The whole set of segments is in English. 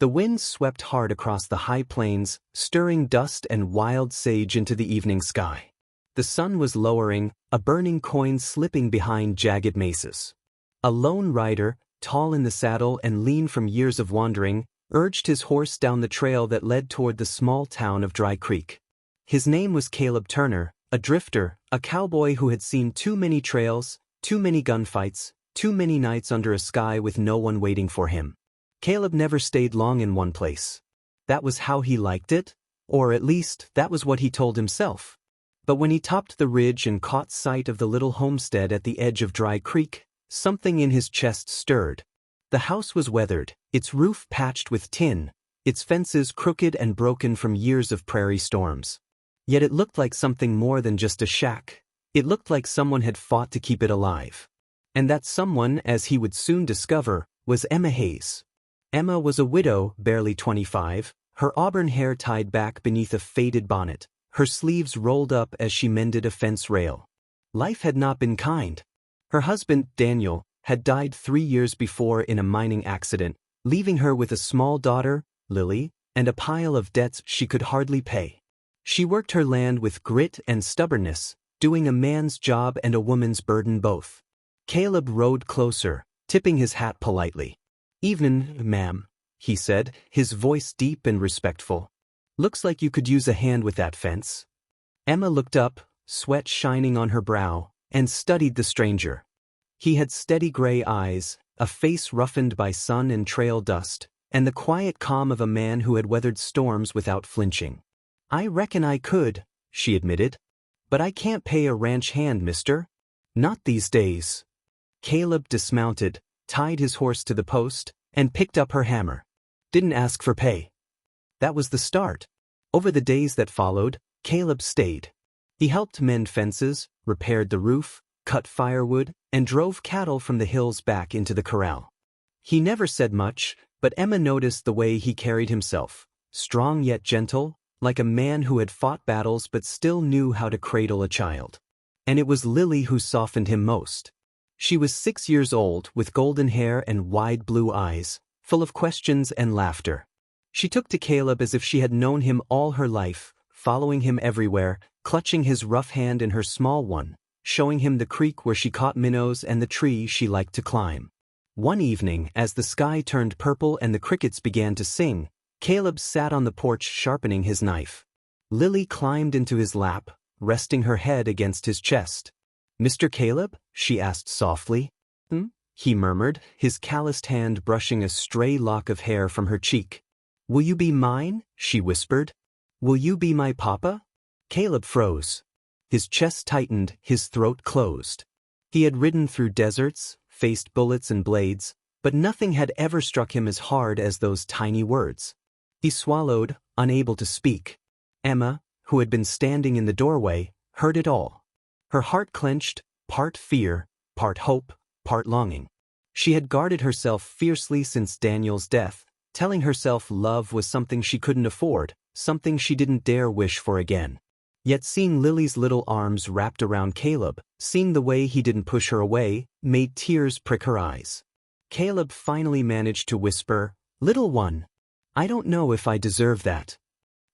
The wind swept hard across the high plains, stirring dust and wild sage into the evening sky. The sun was lowering, a burning coin slipping behind jagged mesas. A lone rider, tall in the saddle and lean from years of wandering, urged his horse down the trail that led toward the small town of Dry Creek. His name was Caleb Turner, a drifter, a cowboy who had seen too many trails, too many gunfights, too many nights under a sky with no one waiting for him. Caleb never stayed long in one place. That was how he liked it, or at least that was what he told himself. But when he topped the ridge and caught sight of the little homestead at the edge of Dry Creek, something in his chest stirred. The house was weathered, its roof patched with tin, its fences crooked and broken from years of prairie storms. Yet it looked like something more than just a shack. It looked like someone had fought to keep it alive. And that someone, as he would soon discover, was Emma Hayes. Emma was a widow, barely 25, her auburn hair tied back beneath a faded bonnet, her sleeves rolled up as she mended a fence rail. Life had not been kind. Her husband, Daniel, had died 3 years before in a mining accident, leaving her with a small daughter, Lily, and a pile of debts she could hardly pay. She worked her land with grit and stubbornness, doing a man's job and a woman's burden both. Caleb rode closer, tipping his hat politely. "Evenin', ma'am," he said, his voice deep and respectful. "Looks like you could use a hand with that fence." Emma looked up, sweat shining on her brow, and studied the stranger. He had steady gray eyes, a face roughened by sun and trail dust, and the quiet calm of a man who had weathered storms without flinching. "I reckon I could," she admitted. "But I can't pay a ranch hand, mister. Not these days." Caleb dismounted, tied his horse to the post, and picked up her hammer. "Didn't ask for pay." That was the start. Over the days that followed, Caleb stayed. He helped mend fences, repaired the roof, cut firewood, and drove cattle from the hills back into the corral. He never said much, but Emma noticed the way he carried himself, strong yet gentle, like a man who had fought battles but still knew how to cradle a child. And it was Lily who softened him most. She was 6 years old, with golden hair and wide blue eyes, full of questions and laughter. She took to Caleb as if she had known him all her life, following him everywhere, clutching his rough hand in her small one, showing him the creek where she caught minnows and the tree she liked to climb. One evening, as the sky turned purple and the crickets began to sing, Caleb sat on the porch sharpening his knife. Lily climbed into his lap, resting her head against his chest. "Mr. Caleb?" she asked softly. He murmured, his calloused hand brushing a stray lock of hair from her cheek. "Will you be mine?" she whispered. "Will you be my papa?" Caleb froze. His chest tightened, his throat closed. He had ridden through deserts, faced bullets and blades, but nothing had ever struck him as hard as those tiny words. He swallowed, unable to speak. Emma, who had been standing in the doorway, heard it all. Her heart clenched, part fear, part hope, part longing. She had guarded herself fiercely since Daniel's death, telling herself love was something she couldn't afford, something she didn't dare wish for again. Yet seeing Lily's little arms wrapped around Caleb, seeing the way he didn't push her away, made tears prick her eyes. Caleb finally managed to whisper, "Little one, I don't know if I deserve that."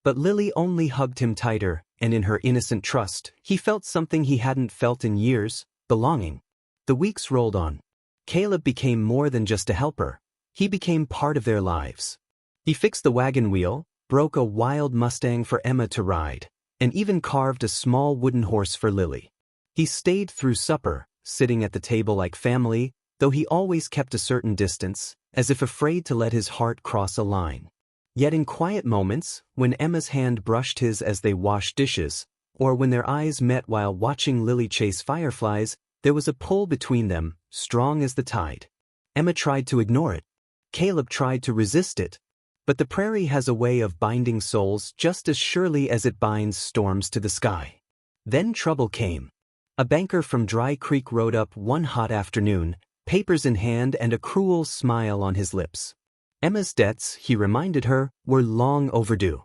But Lily only hugged him tighter, and in her innocent trust, he felt something he hadn't felt in years, belonging. The weeks rolled on. Caleb became more than just a helper. He became part of their lives. He fixed the wagon wheel, broke a wild Mustang for Emma to ride, and even carved a small wooden horse for Lily. He stayed through supper, sitting at the table like family, though he always kept a certain distance, as if afraid to let his heart cross a line. Yet in quiet moments, when Emma's hand brushed his as they washed dishes, or when their eyes met while watching Lily chase fireflies, there was a pull between them, strong as the tide. Emma tried to ignore it. Caleb tried to resist it. But the prairie has a way of binding souls just as surely as it binds storms to the sky. Then trouble came. A banker from Dry Creek rode up one hot afternoon, papers in hand and a cruel smile on his lips. Emma's debts, he reminded her, were long overdue.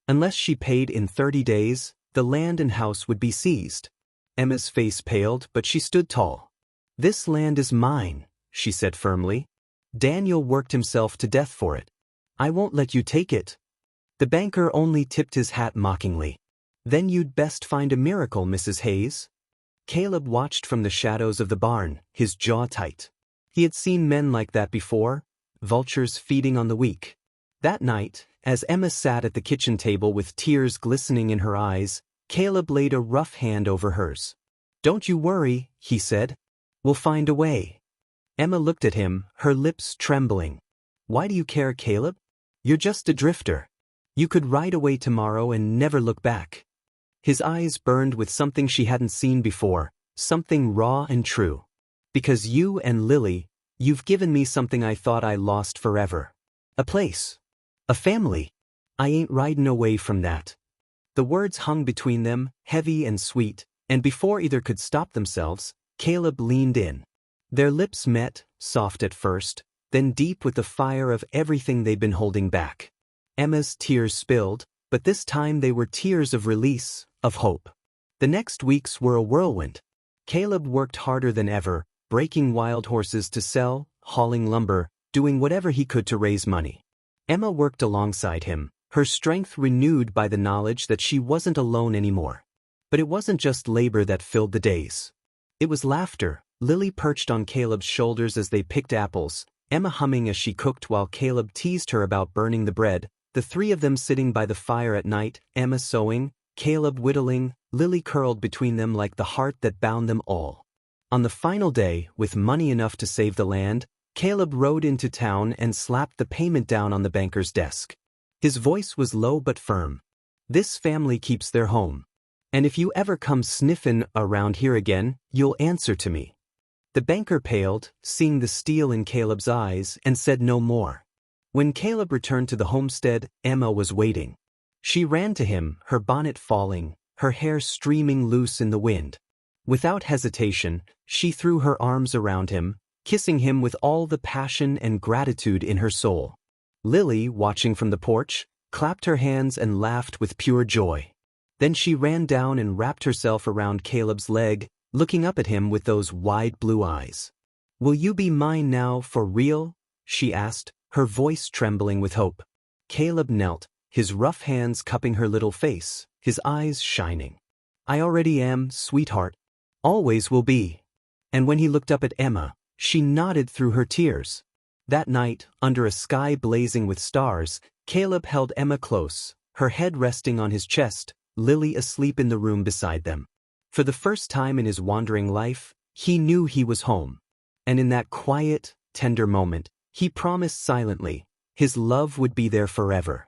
Unless she paid in 30 days, the land and house would be seized. Emma's face paled, but she stood tall. "This land is mine," she said firmly. "Daniel worked himself to death for it. I won't let you take it. The banker only tipped his hat mockingly. Then you'd best find a miracle, Mrs. Hayes. Caleb watched from the shadows of the barn, his jaw tight. He had seen men like that before, vultures feeding on the weak. That night, as Emma sat at the kitchen table with tears glistening in her eyes, Caleb laid a rough hand over hers. Don't you worry, he said. We'll find a way. Emma looked at him, her lips trembling. Why do you care, Caleb? You're just a drifter. You could ride away tomorrow and never look back. His eyes burned with something she hadn't seen before, something raw and true. Because you and Lily, you've given me something I thought I lost forever. A place. A family. I ain't riding away from that. The words hung between them, heavy and sweet, and before either could stop themselves, Caleb leaned in. Their lips met, soft at first, then deep with the fire of everything they'd been holding back. Emma's tears spilled, but this time they were tears of release, of hope. The next weeks were a whirlwind. Caleb worked harder than ever, breaking wild horses to sell, hauling lumber, doing whatever he could to raise money. Emma worked alongside him, her strength renewed by the knowledge that she wasn't alone anymore. But it wasn't just labor that filled the days. It was laughter, Lily perched on Caleb's shoulders as they picked apples, Emma humming as she cooked while Caleb teased her about burning the bread, the three of them sitting by the fire at night, Emma sewing, Caleb whittling, Lily curled between them like the heart that bound them all. On the final day, with money enough to save the land, Caleb rode into town and slapped the payment down on the banker's desk. His voice was low but firm. This family keeps their home. And if you ever come sniffin' around here again, you'll answer to me. The banker paled, seeing the steel in Caleb's eyes, and said no more. When Caleb returned to the homestead, Emma was waiting. She ran to him, her bonnet falling, her hair streaming loose in the wind. Without hesitation, she threw her arms around him, kissing him with all the passion and gratitude in her soul. Lily, watching from the porch, clapped her hands and laughed with pure joy. Then she ran down and wrapped herself around Caleb's leg, looking up at him with those wide blue eyes. Will you be mine now for real? She asked, her voice trembling with hope. Caleb knelt, his rough hands cupping her little face, his eyes shining. I already am, sweetheart. Always will be. And when he looked up at Emma, she nodded through her tears. That night, under a sky blazing with stars, Caleb held Emma close, her head resting on his chest, Lily asleep in the room beside them. For the first time in his wandering life, he knew he was home. And in that quiet, tender moment, he promised silently, his love would be there forever.